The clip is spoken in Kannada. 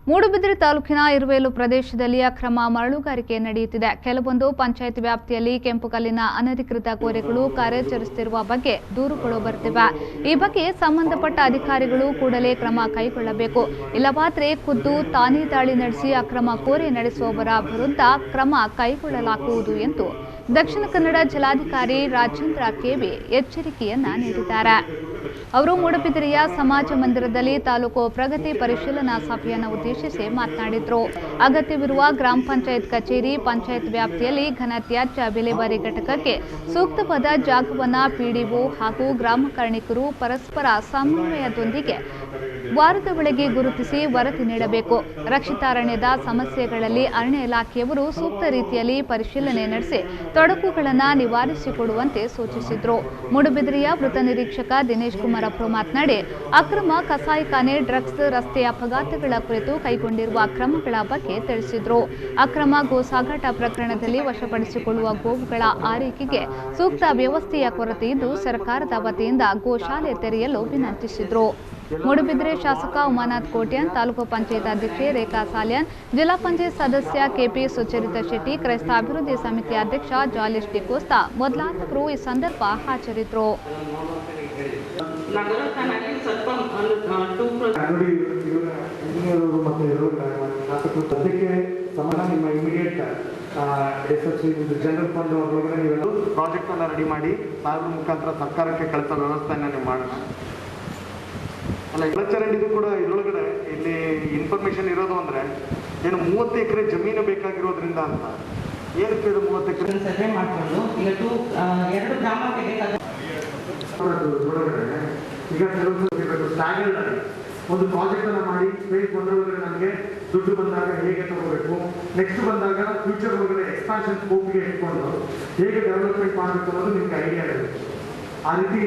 ಮೂಡುಬಿದಿರೆ ತಾಲೂಕಿನ ಇರುವೇಲು ಪ್ರದೇಶದಲ್ಲಿ ಅಕ್ರಮ ಮರಳುಗಾರಿಕೆ ನಡೆಯುತ್ತಿದೆ. ಕೆಲವೊಂದು ಪಂಚಾಯತ್ ವ್ಯಾಪ್ತಿಯಲ್ಲಿ ಕೆಂಪು ಕಲ್ಲಿನ ಅನಧಿಕೃತ ಕೋರೆಗಳು ಕಾರ್ಯಾಚರಿಸುತ್ತಿರುವ ಬಗ್ಗೆ ದೂರುಗಳು ಬರುತ್ತಿವೆ. ಈ ಬಗ್ಗೆ ಸಂಬಂಧಪಟ್ಟ ಅಧಿಕಾರಿಗಳು ಕೂಡಲೇ ಕ್ರಮ ಕೈಗೊಳ್ಳಬೇಕು. ಇಲ್ಲವಾದರೆ ಖುದ್ದು ತಾನೇ ದಾಳಿ ನಡೆಸಿ ಅಕ್ರಮ ಕೋರೆ ನಡೆಸುವವರ ವಿರುದ್ಧ ಕ್ರಮ ಕೈಗೊಳ್ಳಲಾಗುವುದು ಎಂದು ದಕ್ಷಿಣ ಕನ್ನಡ ಜಿಲ್ಲಾಧಿಕಾರಿ ರಾಜೇಂದ್ರ ಕೆವಿ ಎಚ್ಚರಿಕೆಯನ್ನ ನೀಡಿದ್ದಾರೆ. ಅವರು ಮೂಡುಬಿದಿರೆಯ ಸಮಾಜ ಮಂದಿರದಲ್ಲಿ ತಾಲೂಕು ಪ್ರಗತಿ ಪರಿಶೀಲನಾ ಸಭೆಯನ್ನು ಉದ್ದೇಶಿಸಿ ಮಾತನಾಡಿದರು. ಅಗತ್ಯವಿರುವ ಗ್ರಾಮ ಪಂಚಾಯತ್ ಕಚೇರಿ, ಪಂಚಾಯತ್ ವ್ಯಾಪ್ತಿಯಲ್ಲಿ ಘನ ತ್ಯಾಜ್ಯ ವಿಲೇವಾರಿ ಘಟಕಕ್ಕೆ ಸೂಕ್ತವಾದ ಜಾಗವನ್ನು ಪಿಡಿಒ ಹಾಗೂ ಗ್ರಾಮ ಕಾರ್ಮಿಕರು ಪರಸ್ಪರ ಸಮನ್ವಯದೊಂದಿಗೆ ವಾರದ ಒಳಗೆ ಗುರುತಿಸಿ ವರದಿ ನೀಡಬೇಕು. ರಕ್ಷಿತಾರಣ್ಯದ ಸಮಸ್ಯೆಗಳಲ್ಲಿ ಅರಣ್ಯ ಇಲಾಖೆಯವರು ಸೂಕ್ತ ರೀತಿಯಲ್ಲಿ ಪರಿಶೀಲನೆ ನಡೆಸಿ ತೊಡಕುಗಳನ್ನು ನಿವಾರಿಸಿಕೊಡುವಂತೆ ಸೂಚಿಸಿದರು. ಮೂಡುಬಿದಿರೆಯ ವೃತ್ತ ನಿರೀಕ್ಷಕ ದಿನೇಶ್ ಕುಮಾರ್ ಅವರು ಮಾತನಾಡಿ, ಅಕ್ರಮ ಕಸಾಯಿಖಾನೆ, ಡ್ರಗ್ಸ್, ರಸ್ತೆ ಅಪಘಾತಗಳ ಕುರಿತು ಕೈಗೊಂಡಿರುವ ಕ್ರಮಗಳ ಬಗ್ಗೆ ತಿಳಿಸಿದರು. ಅಕ್ರಮ ಗೋ ಸಾಗಾಟ ಪ್ರಕರಣದಲ್ಲಿ ವಶಪಡಿಸಿಕೊಳ್ಳುವ ಗೋವುಗಳ ಆರೈಕೆಗೆ ಸೂಕ್ತ ವ್ಯವಸ್ಥೆಯ ಕೊರತೆ ಇದ್ದು ಸರ್ಕಾರದ ವತಿಯಿಂದ ಗೋಶಾಲೆ ತೆರೆಯಲು ವಿನಂತಿಸಿದರು. ಮೂಡುಬಿದಿರೆ ಶಾಸಕ ಉಮಾನಾಥ್ ಕೋಟ್ಯಾನ್, ತಾಲೂಕು ಪಂಚಾಯತ್ ಅಧ್ಯಕ್ಷೆ ರೇಖಾ ಸಾಲ್ಯಾನ್, ಜಿಲ್ಲಾ ಪಂಚಾಯತ್ ಸದಸ್ಯ ಕೆಪಿ ಸುಚರಿತಾ ಶೆಟ್ಟಿ, ಕ್ರೈಸ್ತ ಅಭಿವೃದ್ಧಿ ಸಮಿತಿ ಅಧ್ಯಕ್ಷ ಜಾಲಿಶ್ ಡಿಕೋಸ್ತಾ ಮೊದಲಾದವರು ಈ ಸಂದರ್ಭ ಹಾಜರಿದ್ದರು. ಜನರಲ್ ಫಂಡ್ ಒಳಗಡೆ ನೀವೆಲ್ಲ ಪ್ರಾಜೆಕ್ಟ್ ಅನ್ನ ರೆಡಿ ಮಾಡಿ ಸಾಹೇಬ್ರ ಮುಖಾಂತರ ಸರ್ಕಾರಕ್ಕೆ ಕಳಿಸೋ ವ್ಯವಸ್ಥೆಯನ್ನು ನೀವು ಮಾಡೋಣ. ಅಲ್ಲ, ಚರಂಡಿದು ಕೂಡ ಇದರೊಳಗಡೆ ಇಲ್ಲಿ ಇನ್ಫಾರ್ಮೇಶನ್ ಇರೋದು ಅಂದ್ರೆ ಏನು 30 ಎಕರೆ ಜಮೀನು ಬೇಕಾಗಿರೋದ್ರಿಂದ ಅಂತ. ಏನಕ್ಕೆ 30 ಎಕರೆ ಸರ್ವೆ ಮಾಡಿಕೊಂಡು ಈಗ 2 ಗ್ರಾಮಕ್ಕೆ ಬೇಕಾದ ಈಗ ಸ್ಟ್ಯಾಗರ್ಡ್ ಆಗಿ ಒಂದು ಪ್ರಾಜೆಕ್ಟ್ ಅನ್ನ ಮಾಡಿ ಫೇಸ್ ಬಂದೊಳಗಡೆ ನಮಗೆ ದುಡ್ಡು ಬಂದಾಗ ಹೇಗೆ ತಗೋಬೇಕು, ನೆಕ್ಸ್ಟ್ ಬಂದಾಗ ಫ್ಯೂಚರ್ ಒಳಗಡೆ ಎಕ್ಸ್ಪಾನ್ಷನ್ ಸ್ಕೋಪ್ಗೆ ಇಟ್ಕೊಂಡು ಹೇಗೆ ಡೆವಲಪ್ಮೆಂಟ್ ಮಾಡಬೇಕು ಅನ್ನೋದು ನಿಮ್ಗೆ ಐಡಿಯಾ ಇರಬೇಕು. ಆ ರೀತಿ